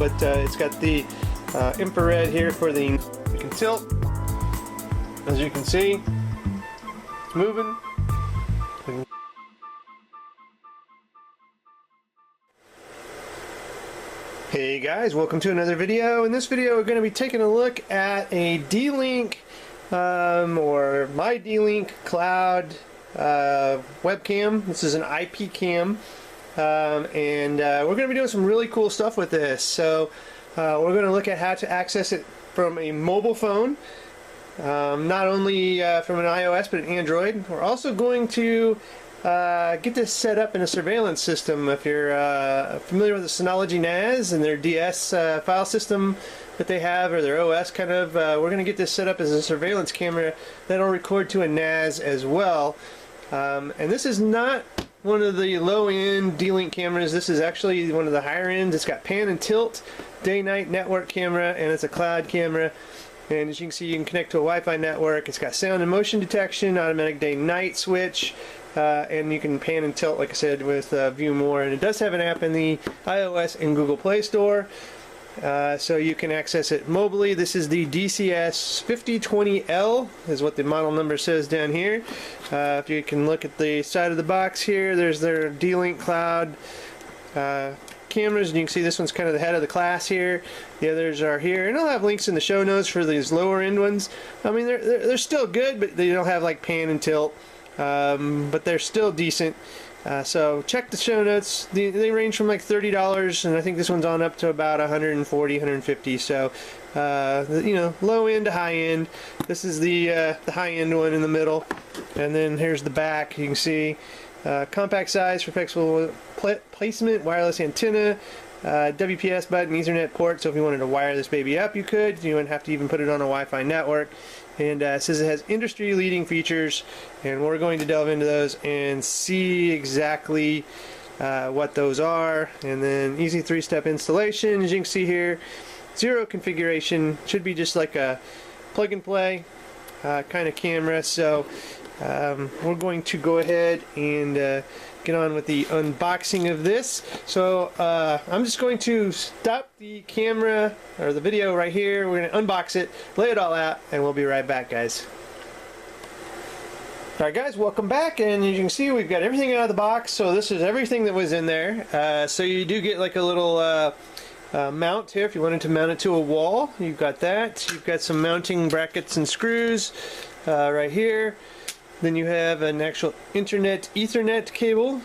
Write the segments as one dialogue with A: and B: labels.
A: but it's got the infrared here for the, you can tilt. As you can see, it's moving. Hey guys, welcome to another video. In this video we're going to be taking a look at a D-Link or my D-Link cloud webcam. This is an IP cam, and we're going to be doing some really cool stuff with this. So we're going to look at how to access it from a mobile phone, not only from an iOS but an Android. We're also going to get this set up in a surveillance system. If you're familiar with the Synology NAS and their DS file system that they have, or their OS kind of, we're going to get this set up as a surveillance camera that'll record to a NAS as well. And this is not one of the low-end D-Link cameras. This is actually one of the higher ends. It's got pan and tilt, day-night network camera, and it's a cloud camera. And as you can see, you can connect to a Wi-Fi network. It's got sound and motion detection, automatic day-night switch, and you can pan and tilt, like I said, with View More. And it does have an app in the iOS and Google Play Store, so you can access it mobilely. This is the DCS-5020L, is what the model number says down here. If you can look at the side of the box here, there's their D-Link cloud cameras, and you can see this one's kind of the head of the class here. The others are here, and I'll have links in the show notes for these lower end ones. I mean, they're still good, but they don't have like pan and tilt, but they're still decent. So check the show notes. They range from like $30, and I think this one's on up to about $140, $150. So you know, low end to high end. This is the high end one in the middle, and then here's the back. You can see compact size for flexible placement, wireless antenna, WPS button, Ethernet port, so if you wanted to wire this baby up, you could. You wouldn't have to even put it on a Wi-Fi network. And it says it has industry-leading features, and we're going to delve into those and see exactly what those are. And then easy 3-step installation, as you can see here. 0 configuration, should be just like a plug-and-play kind of camera. So we're going to go ahead and get on with the unboxing of this. So I'm just going to stop the camera or the video right here. We're going to unbox it, lay it all out, and we'll be right back, guys. Alright guys, welcome back, and as you can see, we've got everything out of the box. So this is everything that was in there. So you do get like a little mount here if you wanted to mount it to a wall. You've got that. You've got some mounting brackets and screws right here. Then you have an actual internet Ethernet cable,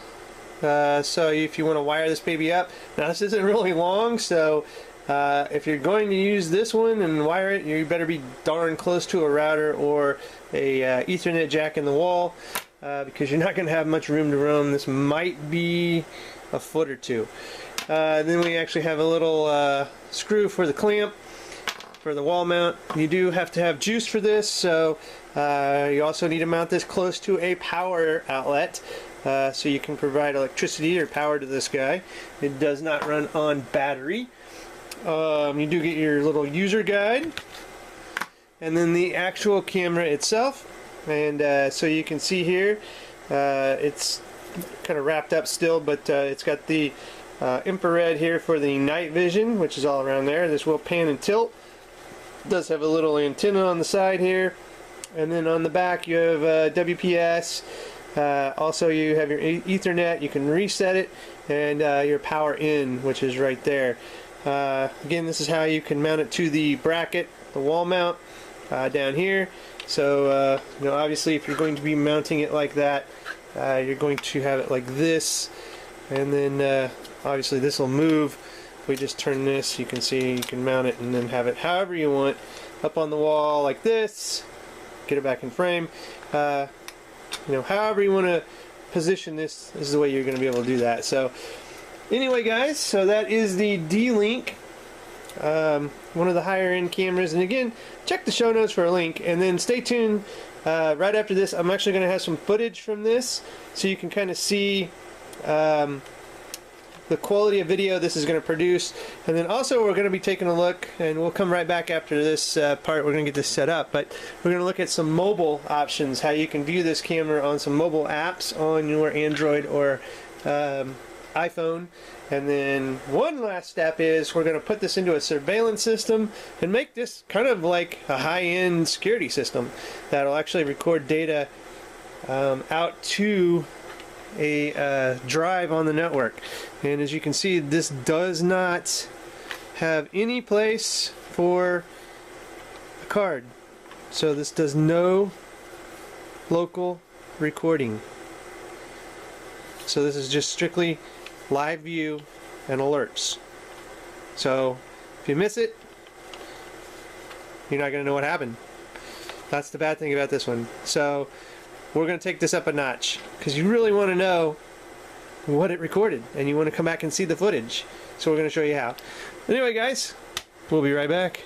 A: so if you want to wire this baby up. Now this isn't really long, so if you're going to use this one and wire it, you better be darn close to a router or a Ethernet jack in the wall, because you're not going to have much room to roam. This might be a foot or two. Then we actually have a little screw for the clamp for the wall mount. You do have to have juice for this, so you also need to mount this close to a power outlet, so you can provide electricity or power to this guy. It does not run on battery. You do get your little user guide, and then the actual camera itself. And so you can see here, it's kind of wrapped up still, but it's got the infrared here for the night vision, which is all around there. This will pan and tilt. It does have a little antenna on the side here. And then on the back you have WPS. Also you have your Ethernet. You can reset it, and your power in, which is right there. Again, this is how you can mount it to the bracket, the wall mount down here. So you know, obviously if you're going to be mounting it like that, you're going to have it like this, and then obviously this will move. If we just turn this, you can see you can mount it and then have it however you want, up on the wall like this. Get it back in frame. You know, however you want to position this, this is the way you're going to be able to do that. So anyway guys, so that is the D-Link, one of the higher end cameras. And again, check the show notes for a link, and then stay tuned. Right after this, I'm actually going to have some footage from this, so you can kind of see the quality of video this is going to produce. And then also we're going to be taking a look, and we'll come right back after this part. We're going to get this set up, but we're going to look at some mobile options, how you can view this camera on some mobile apps on your Android or iPhone. And then one last step is we're going to put this into a surveillance system and make this kind of like a high-end security system that'll actually record data out to a drive on the network. And as you can see, this does not have any place for a card. So this does no local recording. So this is just strictly live view and alerts. So if you miss it, you're not going to know what happened. That's the bad thing about this one. So we're going to take this up a notch because you really want to know what it recorded and you want to come back and see the footage. So we're going to show you how. Anyway guys, we'll be right back.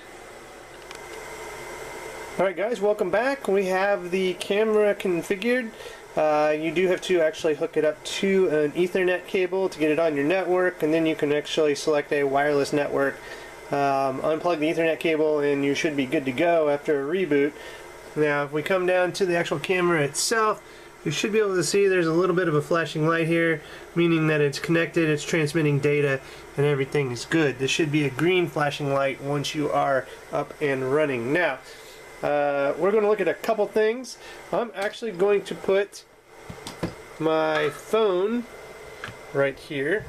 A: Alright guys, welcome back. We have the camera configured. You do have to actually hook it up to an Ethernet cable to get it on your network, and then you can actually select a wireless network, unplug the Ethernet cable, and you should be good to go after a reboot. Now if we come down to the actual camera itself, you should be able to see there's a little bit of a flashing light here, meaning that it's connected, it's transmitting data, and everything is good. This should be a green flashing light once you are up and running. Now we're going to look at a couple things. I'm actually going to put my phone right here.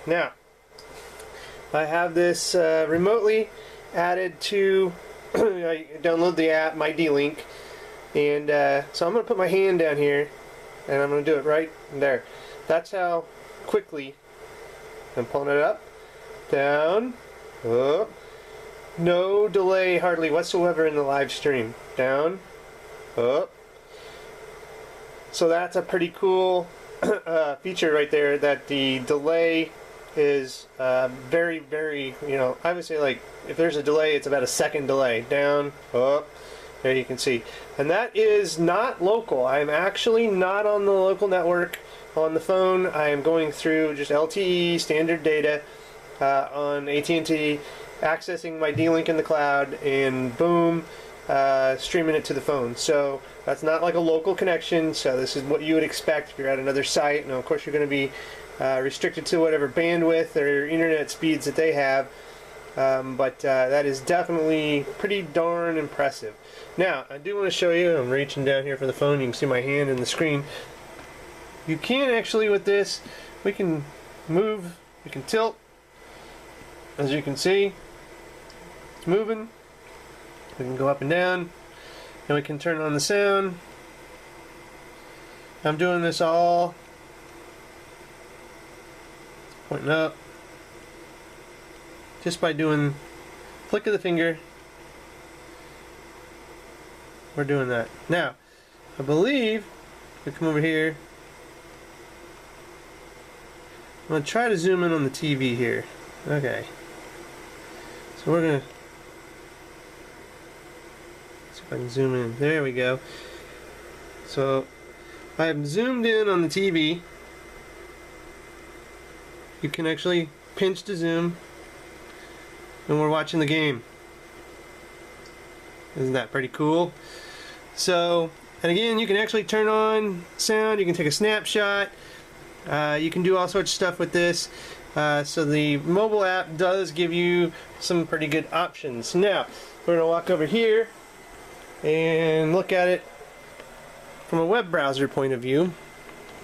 A: Now, I have this remotely added to, I download the app, my D-Link, and so I'm going to put my hand down here, and I'm going to do it right there. That's how quickly I'm pulling it up, down, up. No delay hardly whatsoever in the live stream. Down, up. So that's a pretty cool feature right there, that the delay is very, very, you know, I would say like if there's a delay, it's about a second delay. Down, up. There you can see. And that is not local. I'm actually not on the local network on the phone. I am going through just LTE standard data on AT&T, accessing my D-Link in the cloud, and boom, streaming it to the phone. So that's not like a local connection, so this is what you would expect if you're at another site. And of course you're going to be restricted to whatever bandwidth or internet speeds that they have, but that is definitely pretty darn impressive. Now I do want to show you, I'm reaching down here for the phone, you can see my hand in the screen. You can actually, with this, we can move, we can tilt, as you can see. Moving. We can go up and down, and we can turn on the sound. I'm doing this all pointing up just by doing flick of the finger. We're doing that. Now I believe we come over here. I'm going to try to zoom in on the TV here. Okay, so we're going to see if I can zoom in. There we go. So I've zoomed in on the TV. You can actually pinch to zoom, and we're watching the game. Isn't that pretty cool? So, and again, you can actually turn on sound, you can take a snapshot, you can do all sorts of stuff with this. So the mobile app does give you some pretty good options. Now, we're going to walk over here and look at it from a web browser point of view.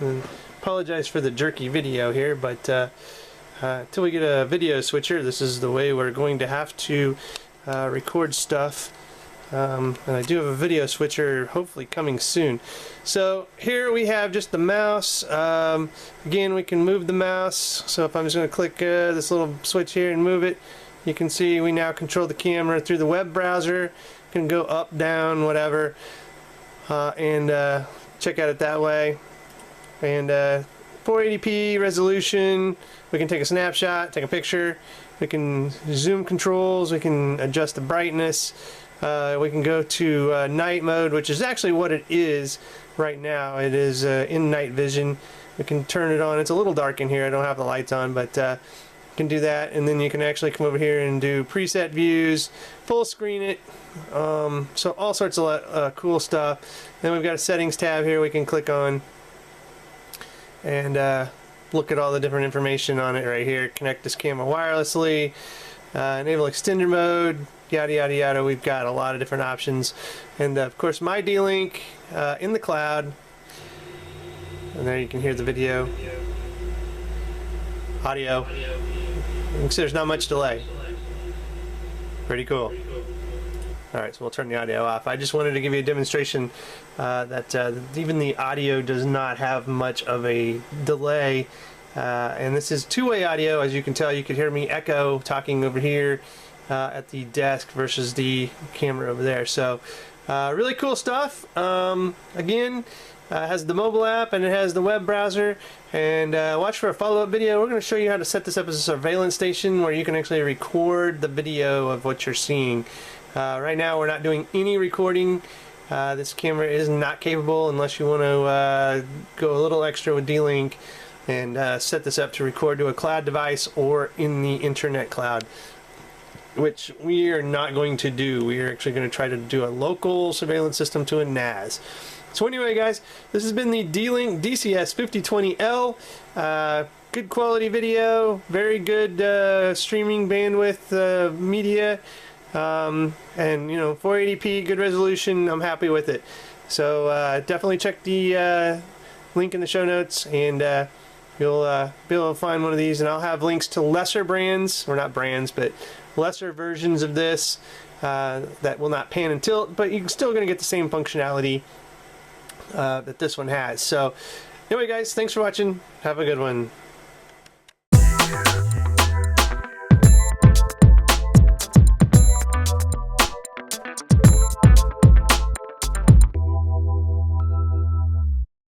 A: And apologize for the jerky video here, but until we get a video switcher, this is the way we're going to have to record stuff. And I do have a video switcher hopefully coming soon. So here we have just the mouse. Again, we can move the mouse. So if I'm just going to click this little switch here and move it, you can see we now control the camera through the web browser. You can go up, down, whatever, and check out it that way. And 480p resolution. We can take a snapshot, take a picture. We can zoom controls. We can adjust the brightness. We can go to night mode, which is actually what it is right now. It is in night vision. We can turn it on. It's a little dark in here. I don't have the lights on, but you can do that. And then you can actually come over here and do preset views, full screen it. So all sorts of cool stuff. Then we've got a settings tab here we can click on. And look at all the different information on it right here. Connect this camera wirelessly, enable extender mode, yada yada yada. We've got a lot of different options, and of course my D-Link in the cloud, and there you can hear the video, audio. You can see there's not much delay. Pretty cool. Alright, so we'll turn the audio off. I just wanted to give you a demonstration that even the audio does not have much of a delay. And this is two-way audio. As you can tell, you could hear me echo talking over here at the desk versus the camera over there. So really cool stuff. Again, it has the mobile app and it has the web browser. And watch for a follow-up video. We're going to show you how to set this up as a surveillance station where you can actually record the video of what you're seeing. Right now we're not doing any recording. This camera is not capable unless you want to go a little extra with D-Link and set this up to record to a cloud device or in the internet cloud, which we are not going to do. We are actually going to try to do a local surveillance system to a NAS. So anyway guys, this has been the D-Link DCS-5020L. Good quality video, very good streaming bandwidth media. And you know, 480p, good resolution. I'm happy with it. So definitely check the link in the show notes, and you'll be able to find one of these. And I'll have links to lesser brands, or not brands, but lesser versions of this that will not pan and tilt, but you're still going to get the same functionality that this one has. So anyway guys, thanks for watching. Have a good one.